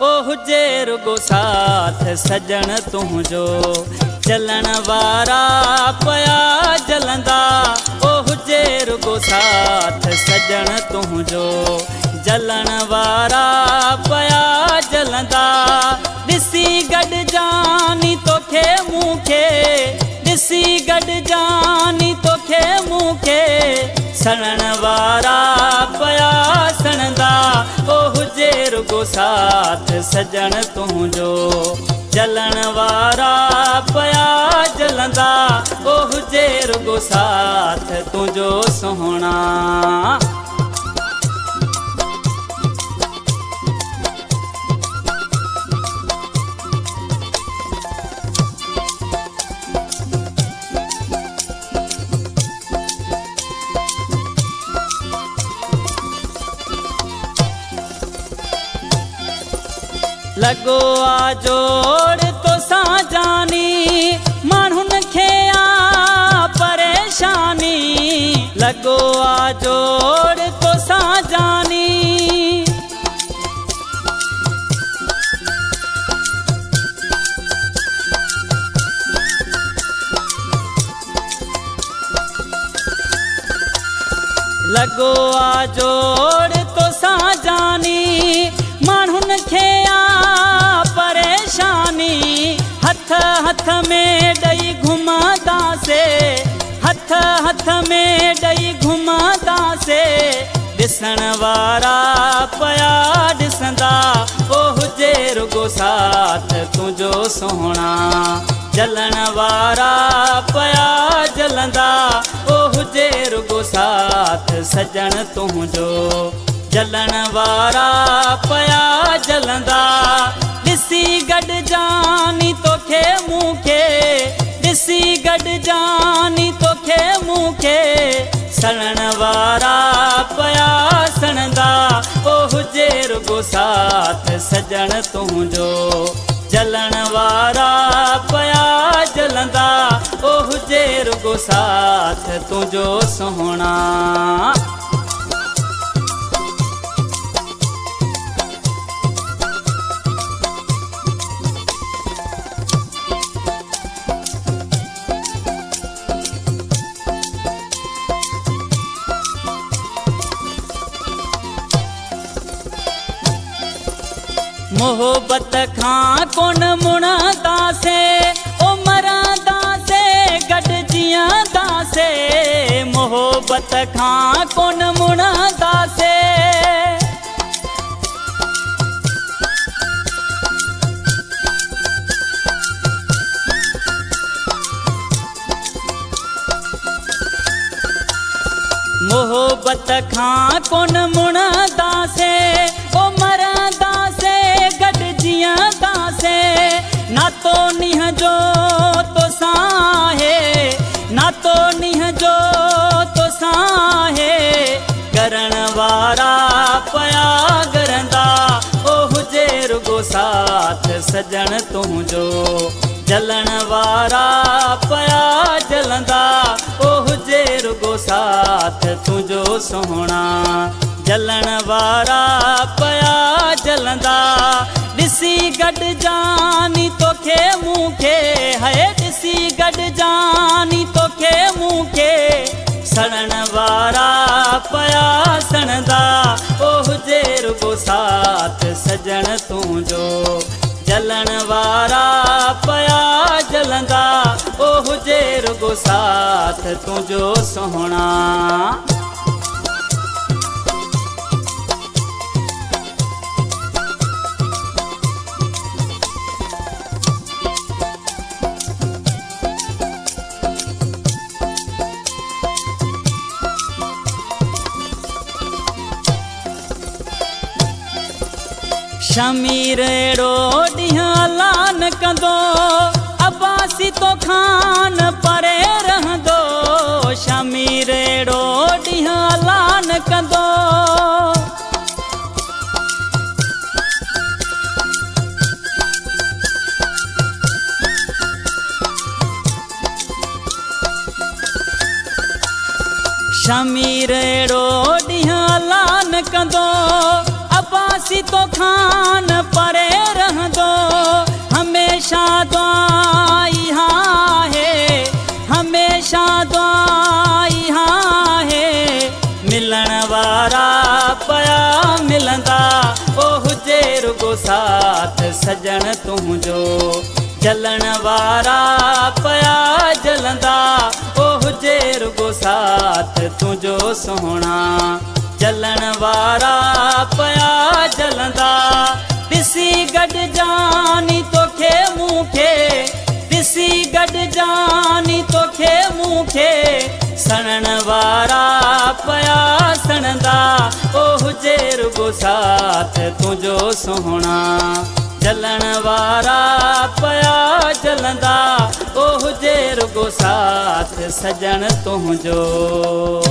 ओ हुजे रुगो साथ सजण तुंहिंजो जलण वारा पया जलंदा। ओ हुजे रुगो साथ सजण तुंहिंजो जलण वारा पया जलंदा। ॾिसी गॾिजानी तोखे मूंखे, ॾिसी गॾिजानी तोखे मूंखे सड़ण वारा पया सणंदा। ओ हुजे रुगो साथ सजण तुंहिंजो जलण वारा पया जलंदा। ओ हुजे रुगो साथ तुंहिंजो सुहिणा। लगो आ जोड़ तो सां जानी माण्हुनि खे आ परेशानी। लगो आ जोड़ तो सां जानी, लगो आ जोड़ तो सां जानी माण्हुनि खे परेशानी। हथ हथ में ॾेई घुमंदासे, हथ हथ में ॾेई घुमंदासे ॾिसण वारा पया ॾिसंदा। ओ हुजे रुगो साथ तुंहिंजो सुहिणा जलण वारा पया जलंदा। ओ हुजे रुगो साथ सजण तुंहिंजो जलण वारा पया जलंदा। ॾिसी गॾिजानी तोखे मूंखे, ॾिसी गॾिजानी तोखे मूंखे सड़ण वारा पया सणंदा। ओ हुजे रुगो साथ सजण तुंहिंजो जलण वारा पया जलंदा। ओ हुजे रुगो साथ तुंहिंजो सुहिणा। मोहब्बत खां कोन मुणंदासे, ओ मरंदासे गॾु जीअंदासे। मोहब्बत खां कोन मुणंदासे, मोहब्बत खां कोन मुणंदासे। ओ मरंदासे गॾु जीअंदासे। नातो नींहं जो तोसां है, नातो नींहं जो तोसां है करण वारा पया करंदा। ओ हुजे रुगो साथ सजण तुंहिंजो जलण वारा पया जलंदा। ओ हुजे रुगो साथ तुंहिंजो सुहिणा जलण वारा पया जलंदा। ॾिसी गॾिजानी तोखे मूंखे, है ॾिसी गॾिजानी तोखे मूंखे सड़ण वारा पया सणंदा। ओ हुजे रुगो साथ सजण तुंहिंजो जलण वारा पया जलंदा। ओ हुजे रुगो साथ तुंहिंजो सुहिणा। शमीर अहिड़ो ॾींहुं अलान कंदो अब्बासी तो खान परे रहंदो। शमीर अहिड़ो ॾींहुं अलान कंदो शमीर अहिड़ो ॾींहुं अलान कंदो अब्बासी तो खान परे जलंदा ओ हुजे रुगो साथ सजण तुंहिंजो जलण वारा पया जलंदा ओ हुजे रुगो साथ तुंहिंजो सोहणा जलण वारा पया जलंदा ॾिसी गॾिजानी तोखे मूंखे ॾिसी गॾिजानी तोखे मूंखे सणण वारा पया सणंदा ओ हुजे रुगो साथ तुंहिंजो सोहणा जलण वारा पया जलंदा ओ हुजे रुगो साथ सजण तुंहिंजो।